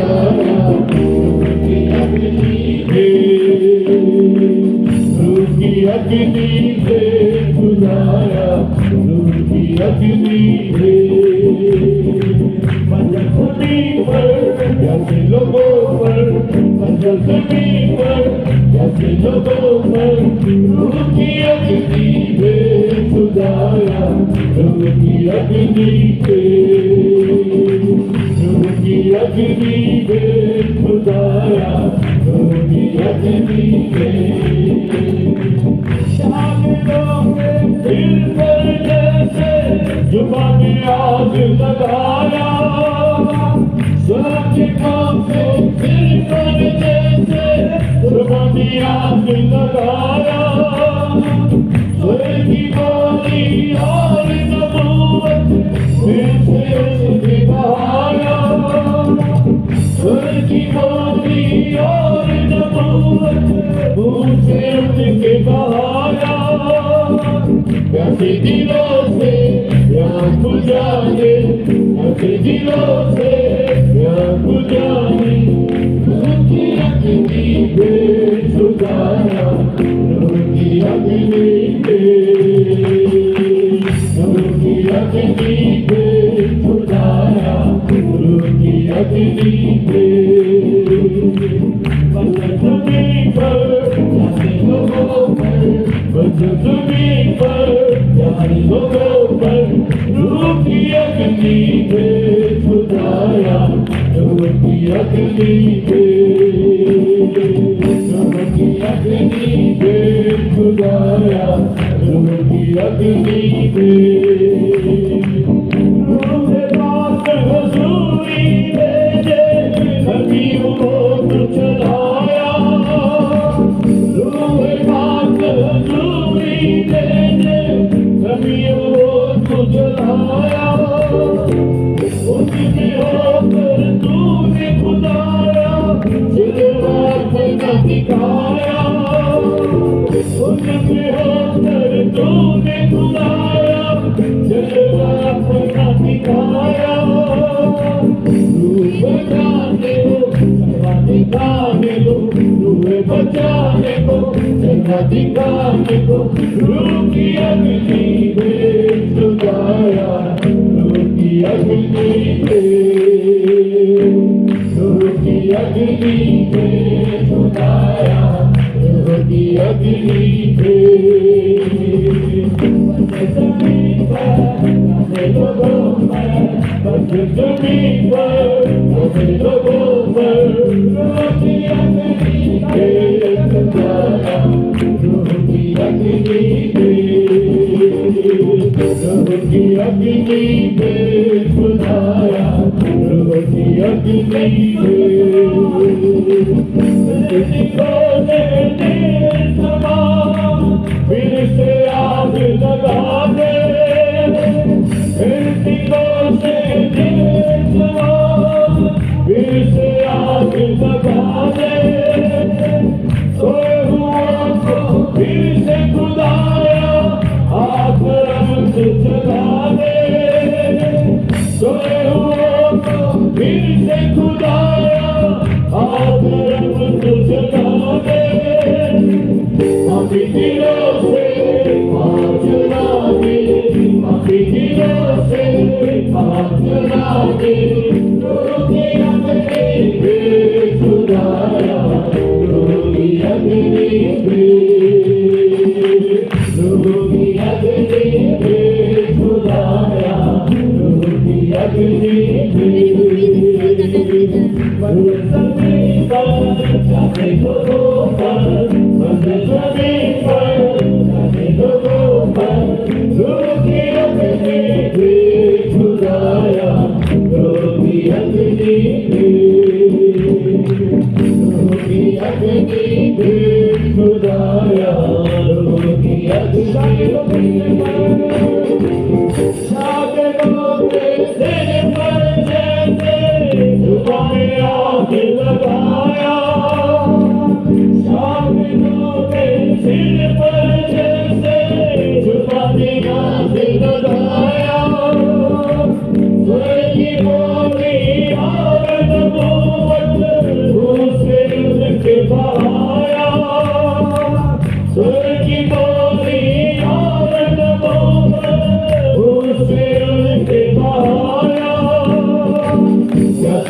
Thank you.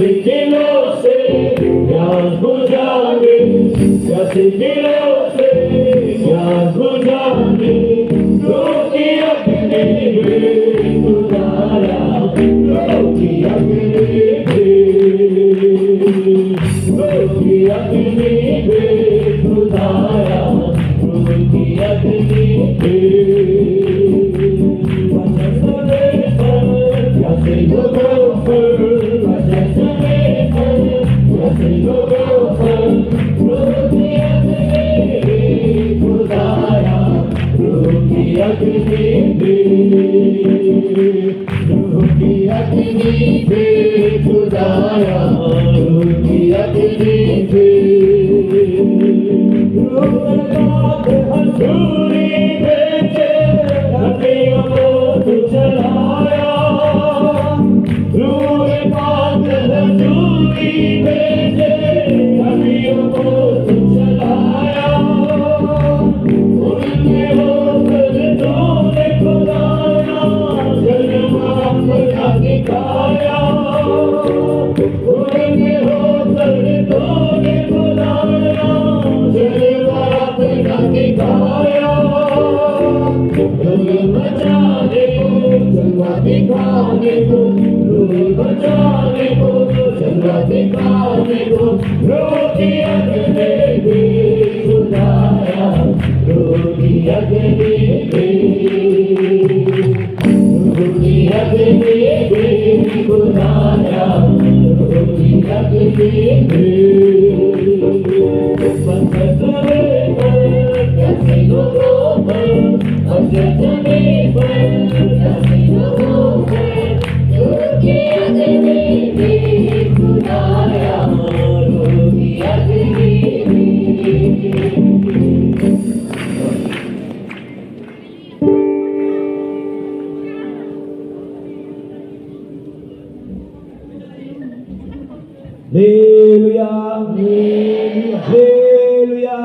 दिलों से प्यास बुझाने, प्यासे दिलों से प्यास बुझाने, रोकी अपने खुदाया, रोकी अपने रोकी अपने खुदाया, रोकी अपने प्यासे लोगों पर, प्यासे लोगों पर, रोकी अपने खुदाया, रोकी अपने रोकी अपने खुदाया, रोकी अपने हजूरी भेजे नदियों को तू चलाया, रूह पाक हजूरी भेजे नदियों को तू चलाया, उनके होकर तूने खुदाया जलवा अपना दिखाया, उनके होकर तूने खुदाया जलवा अपना दिखाया, रूह बचाने को जलवा दिखाने को, रूह बचाने को जलवा दिखाने को, रोकी अपने खुदाया, रोकी अपने रोकी अपने खुदाया, रोकी अपने कैसे लोगों पर, जमे पर कैसे लोगों पर, रोकी अपने खुदाया, रोकी अपने हालेलुया हालेलुया।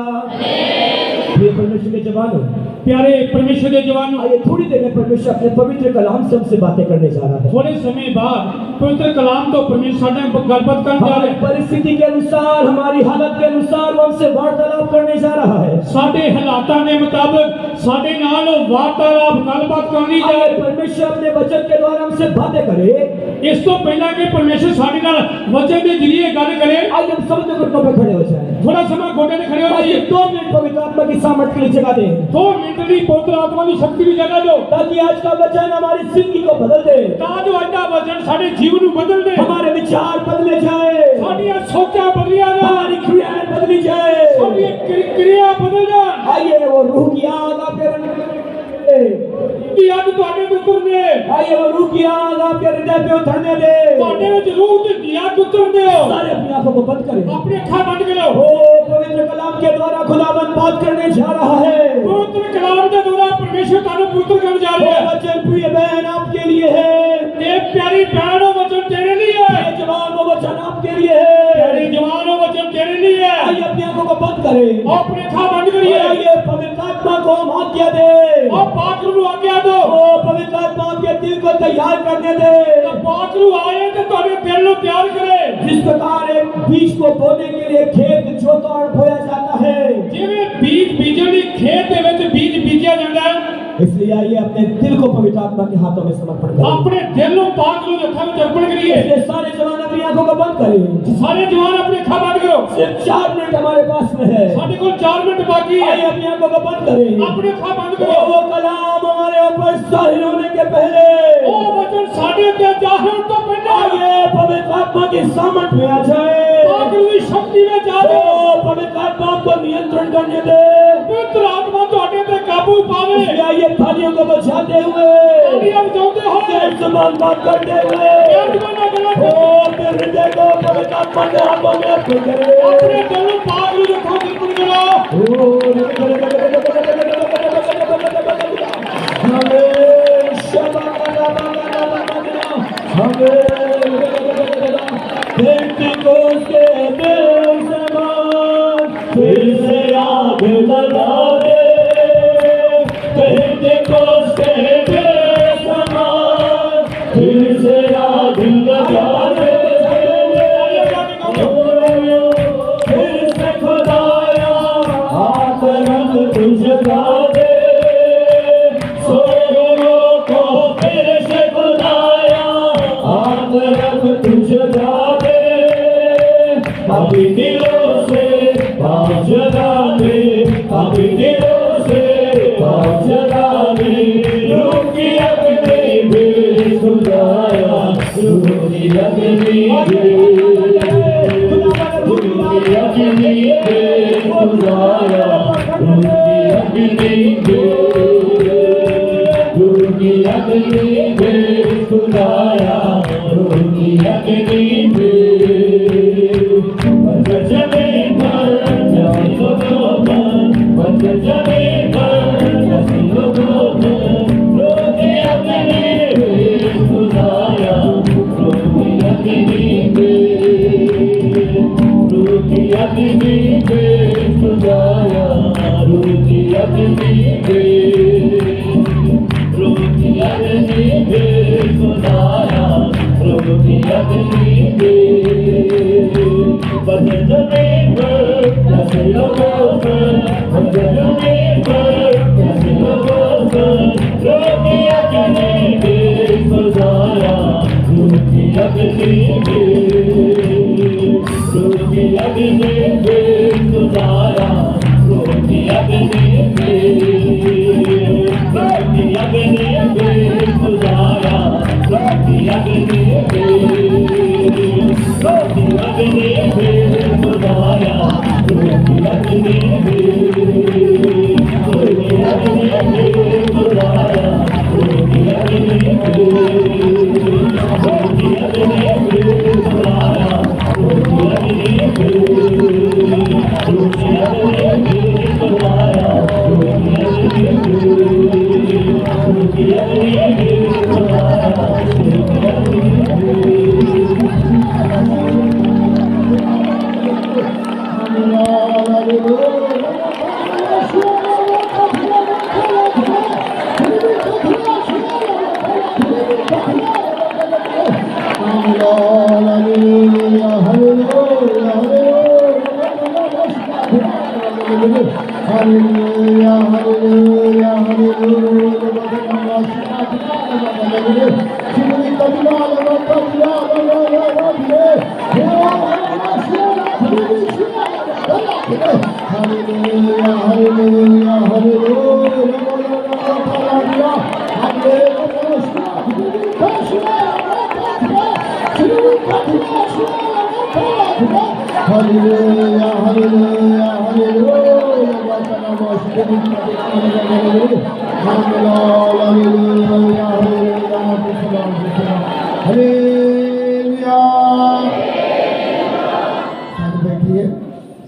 प्रिय परमेश्वर के जवानों, प्यारे परमेश्वर के जवानों, आइए थोड़ी देर में परमेश्वर अपने पवित्र कलाम से हमसे बातें करने जा रहा है। थोड़े समय बाद पवित्र कलाम तो परमेश्वर ने गलबात करने जा रहे हैं। परिस्थिति के अनुसार, हमारी हालत के अनुसार वो हमसे वार्तालाप करने जा रहा है। साडे हालातां के मुताबिक साडे नाल वार्तालाप गलबात करनी जा रही है। परमेश्वर अपने वचन के द्वारा हमसे बातें करे। इस तो पहला कि परमेश्वर साडे नाल वचन के जरिए गल करे। आइए हम सब घुटनों पे खड़े हो जाएं। थोड़ा समय घोटे पे खड़े हो जाइए। 2 मिनट पवित्र आत्मा की सामर्थ के लिए जगह दें। 2 मिनट की पवित्र आत्मा की शक्ति की जगह दो, ताकि आज का वचन हमारी जिंदगी को बदल दे। ताकि आज का वचन साडे जीवन को बदल दे। हमारे विचार बदले जाए, साडी सोचा बदलिया जाए, हमारी क्रियाएं बदली जाए, साडी क्रिया बदल जाए। आइए वो रूह की आग आपके आग तुहाडे ते उतरदे। आइए वो रूह की आग आपके हृदय पे उतरने दे। तुहाडे विच रूह दी आग उतरदे हो। सारे अपनी आंखों को बंद करें, अपनी अखां बंद करो। ओ पवित्र कलाम के द्वारा खुदावंद बात करने जा रहा है। पवित्र कलाम के द्वारा परमेश्वर तानु पुत्र करने जा रहे हैं। वचन प्रिय बहन आपके लिए है। ये प्यारी बहनों वचन तेरे लिए है। जवानों वचन आपके लिए है। प्यारी जवानों वचन तेरे लिए है। आइए अपनी आंखों को बंद करें, अपनी अखां बंद करिए। आइए पवित्र आत्मा को हम आज्ञा दे। और पाकरू आज्ञा दो। ओ पवित्र आत्मा आपके दिल को तैयार करने दे। तो पाकरू आए तो तुम्हारे दिल को तैयार करे। जिस प्रकार एक बीज को बोने के लिए खेत जोता और बोया जाता है, जिਵੇਂ बीज बीजनी खेत ਦੇ ਵਿੱਚ बीज बीजा ਜਾਂਦਾ है, इसलिए आइए अपने दिल को पवित्र आत्मा के हाथों में समर्पण करें। अपने दिल को पाकरू ਦੇ ਹੱਥਾਂ ਵਿੱਚ अर्पण करिए। इसलिए सारे जवान अपनी आंखों को बंद करें। सारे जवान अपनी अखां बंद करो। सिर्फ 4 मिनट हमारे पास में है। साडे कोल 4 मिनट बाकी है। आइए अपनी आंखों को बंद करें। अपनी अखां बंद ओ करो। वो कलाम हमारे ऊपर जाहिर होने के पहले, ओ वचन साडे ते जाहिर तो पहले आइए पवित्र आत्मा की सामर्थ में आ जाए। पाकरू की शक्ति में जा ओ दे। पवित्र आत्मा को नियंत्रण करने दे। पवित्र आत्मा ਤੁਹਾਡੇ ਤੇ काबू पावे। इसलिए आइए थालियों को बजाते हुए, तालियां बजाते हुए, समान बात करते हुए, ओ अपने हृदय को पवित्र आत्मा के हाथों में अर्पण करें। अपने दिल को पाकरू ਦੇ ਹੱਥਾਂ ਵਿੱਚ अर्पण करो। फिर से आग लगा दे, पेंटिकोस्ते बेसमान, फिर से आग लगा दे, जगा दे, पापी दिलों से पाप जगा दे, पापी दिलों से पाप जगा दे। रूह की अग्नि पे खुदाया, रूह की अग्नि पे, रूह की अग्नि पे खुदाया, रूह की अग्नि पे, रूह की अग्नि पे खुदाया, रूह की अग्नि पे। बंजर जमीन पर जैसी लोगों पर, बंजर जमीन पर जैसी लोगों पर, रूह की अग्नि पे खुदाया, रूह की अग्नि पे, रूह की अग्नि पे खुदाया, रूह की अग्नि पे, रूह की अग्नि पे खुदाया, रूह की अग्नि पे। बंजर जमीन पर जैसे लोगों पर, बंजर जमीन पर जैसे लोगों पर, रूह की अग्नि पे खुदाया, रूह की अग्नि पे, रूह की अग्नि पे खुदाया, रूह की अग्नि पे, रूह की अग्नि पे खुदाया, रूह की अग्नि पे, रूह की अग्नि पे खुदाया, रूह की अग्नि पे, रूह की अग्नि पे खुदाया, रूह की अग्नि पे, रूह की अग्नि पे खुदाया, रूह की अग्नि पे, रूह की अग्नि पे खुदाया, रूह की अग्नि पे, रूह की अग्नि पे खुदाया, रूह की अग्नि पे।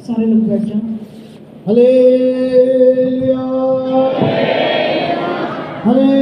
सारे लोग बैठ जाओ। Hallelujah, hallelujah.